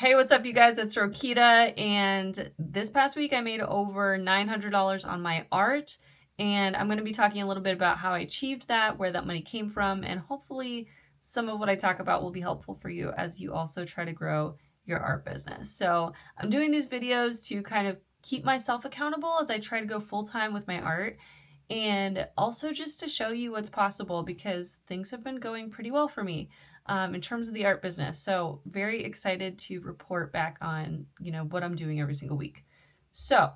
Hey, what's up, you guys? It's Rokita, and this past week I made over $900 on my art, and I'm going to be talking a little bit about how I achieved that, where that money came from, and hopefully some of what I talk about will be helpful for you as you also try to grow your art business. So I'm doing these videos to kind of keep myself accountable as I try to go full-time with my art, and also just to show you what's possible because things have been going pretty well for me in terms of the art business. So very excited to report back on, what I'm doing every single week. So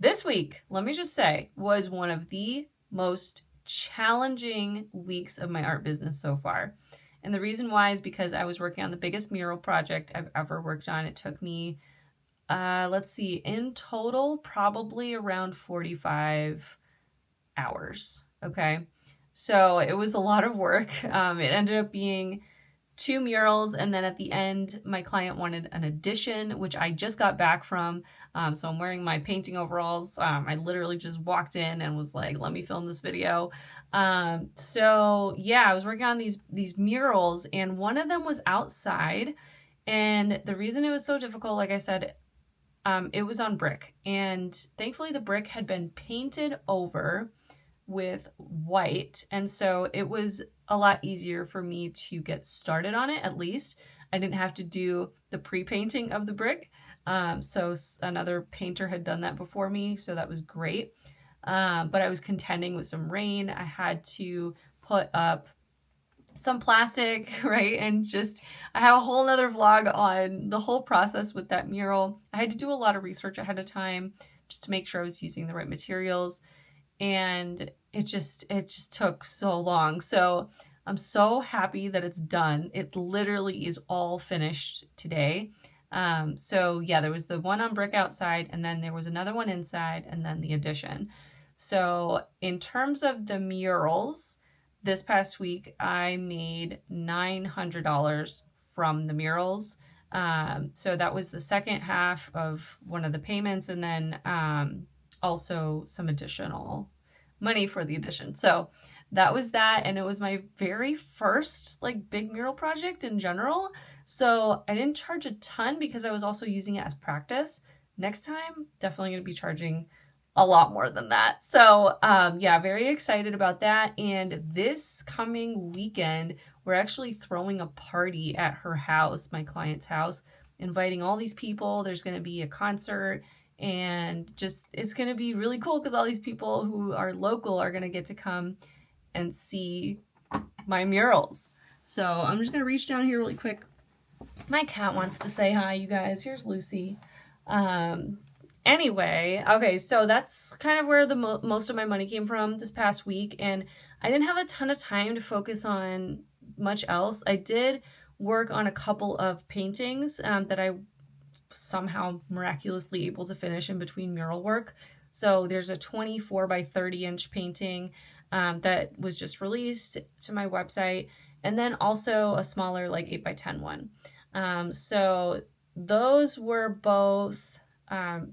this week, let me just say, was one of the most challenging weeks of my art business so far. And the reason why is because I was working on the biggest mural project I've ever worked on. It took me, let's see, in total, probably around 45 hours. Okay. So it was a lot of work. It ended up being two murals, and then at the end my client wanted an addition, which I just got back from. So I'm wearing my painting overalls. I literally just walked in and was like, let me film this video. So yeah, I was working on these murals, and one of them was outside, and the reason it was so difficult, like I said, it was on brick, and thankfully the brick had been painted over with white, and so it was a lot easier for me to get started on it. At least I didn't have to do the pre-painting of the brick. So another painter had done that before me, so that was great. But I was contending with some rain. I had to put up some plastic, right? And just, I have a whole nother vlog on the whole process with that mural. I had to do a lot of research ahead of time just to make sure I was using the right materials, and it just took so long. So I'm so happy that it's done. It literally is all finished today. So yeah, there was the one on brick outside, and then there was another one inside, and then the addition. So in terms of the murals, this past week I made $900 from the murals. So that was the second half of one of the payments, and then also some additional money for the addition. So that was that, and it was my very first like big mural project in general. So I didn't charge a ton because I was also using it as practice. Next time, definitely going to be charging a lot more than that. So yeah, very excited about that. And this coming weekend, we're actually throwing a party at her house, my client's house, inviting all these people. There's going to be a concert, and just it's going to be really cool because all these people who are local are going to get to come and see my murals. So I'm just going to reach down here really quick. My cat wants to say hi, you guys. Here's Lucy. Anyway, okay, so that's kind of where the most of my money came from this past week, and I didn't have a ton of time to focus on much else. I did work on a couple of paintings that I somehow miraculously able to finish in between mural work. So there's a 24 by 30 inch painting that was just released to my website, and then also a smaller like 8 by 10 one. So those were both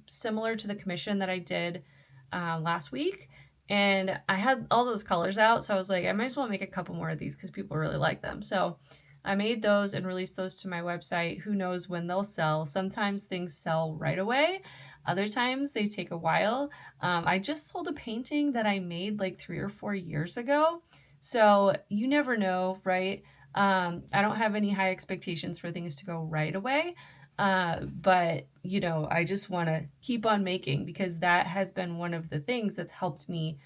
similar to the commission that I did last week. And I had all those colors out, so I was like, I might as well make a couple more of these because people really like them. So I made those and released those to my website. Who knows when they'll sell? Sometimes things sell right away. Other times they take a while. I just sold a painting that I made like 3 or 4 years ago. So you never know, right? I don't have any high expectations for things to go right away. But I just want to keep on making because that has been one of the things that's helped me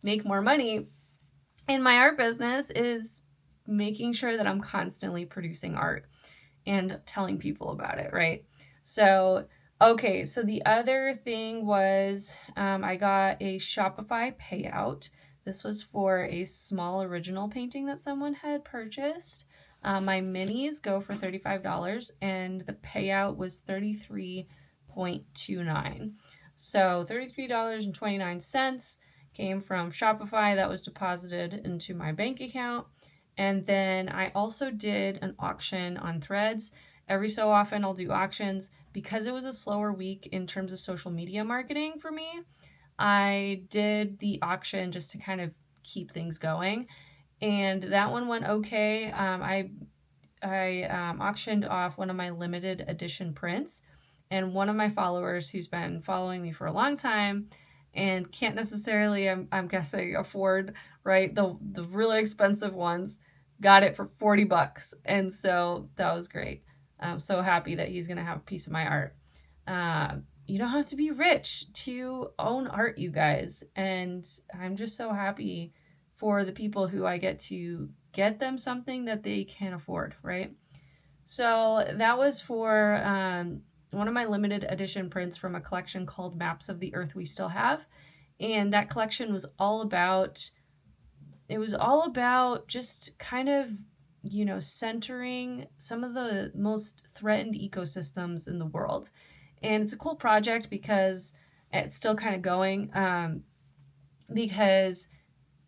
make more money in my art business, is making sure that I'm constantly producing art and telling people about it, right? So, okay, so the other thing was I got a Shopify payout. This was for a small original painting that someone had purchased. My minis go for $35, and the payout was $33.29. So $33.29 came from Shopify that was deposited into my bank account. And then I also did an auction on Threads. Every so often I'll do auctions. Because it was a slower week in terms of social media marketing for me, I did the auction just to kind of keep things going. And that one went okay. I I auctioned off one of my limited edition prints, and one of my followers who's been following me for a long time and can't necessarily, I'm guessing, afford, right, the really expensive ones, got it for $40. And so that was great. I'm so happy that he's going to have a piece of my art. You don't have to be rich to own art, you guys. And I'm just so happy for the people who I get to get them something that they can afford, right? So that was for one of my limited edition prints from a collection called Maps of the Earth We Still Have. And that collection was all about, just kind of, centering some of the most threatened ecosystems in the world. And it's a cool project because it's still kind of going, because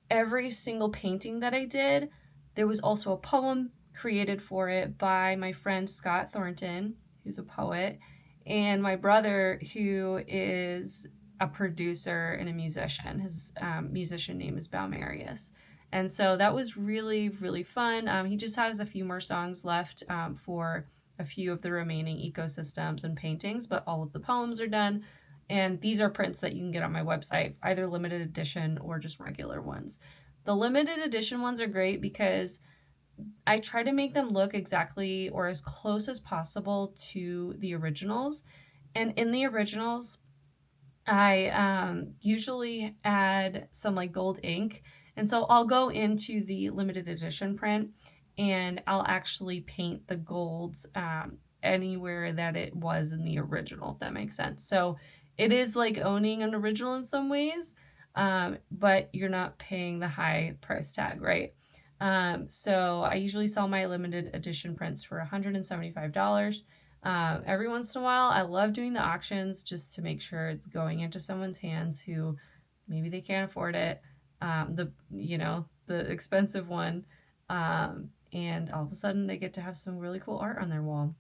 every single painting that I did, there was also a poem created for it by my friend Scott Thornton, who's a poet, and my brother, who is a producer and a musician. His musician name is Baumarius. And so that was really, really fun. He just has a few more songs left for a few of the remaining ecosystems and paintings, but all of the poems are done. And these are prints that you can get on my website, either limited edition or just regular ones. The limited edition ones are great because I try to make them look exactly or as close as possible to the originals. And in the originals, I usually add some like gold ink. And so I'll go into the limited edition print and I'll actually paint the golds anywhere that it was in the original, if that makes sense. So it is like owning an original in some ways, but you're not paying the high price tag, right? So I usually sell my limited edition prints for $175. Every once in a while, I love doing the auctions just to make sure it's going into someone's hands who maybe they can't afford it, the expensive one, and all of a sudden they get to have some really cool art on their wall.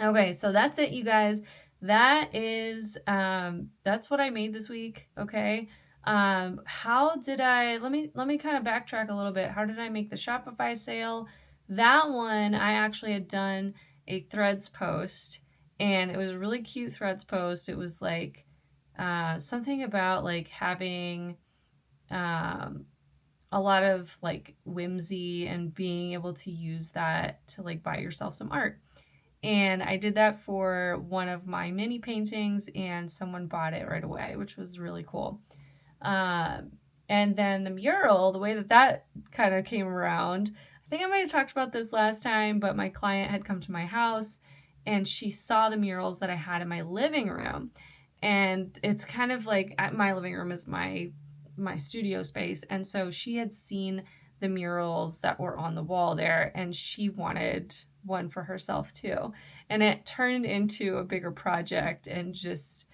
Okay, so that's it, you guys. That is, that's what I made this week. Okay. How did let me kind of backtrack a little bit. How did I make the Shopify sale? That one, I actually had done a Threads post, and it was a really cute Threads post. It was like, something about like having, a lot of like whimsy and being able to use that to like buy yourself some art. And I did that for one of my mini paintings, and someone bought it right away, which was really cool. And then the mural, the way that kind of came around, I think I might have talked about this last time, but my client had come to my house and she saw the murals that I had in my living room. And it's kind of like, my living room is my studio space. And so she had seen the murals that were on the wall there, and she wanted one for herself too. And it turned into a bigger project, and just,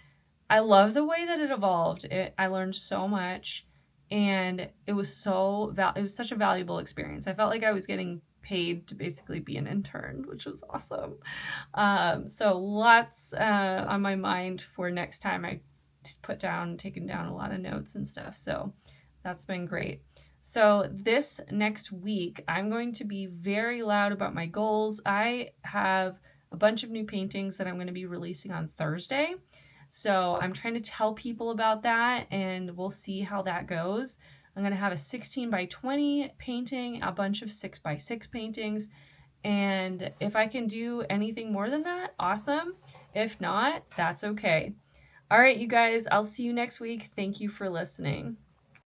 I love the way that it evolved. I learned so much, and it was such a valuable experience. I felt like I was getting paid to basically be an intern, which was awesome. So lots on my mind for next time. I taken down a lot of notes and stuff. So that's been great. So this next week, I'm going to be very loud about my goals. I have a bunch of new paintings that I'm going to be releasing on Thursday. So I'm trying to tell people about that, and we'll see how that goes. I'm going to have a 16 by 20 painting, a bunch of 6 by 6 paintings. And if I can do anything more than that, awesome. If not, that's okay. All right, you guys, I'll see you next week. Thank you for listening.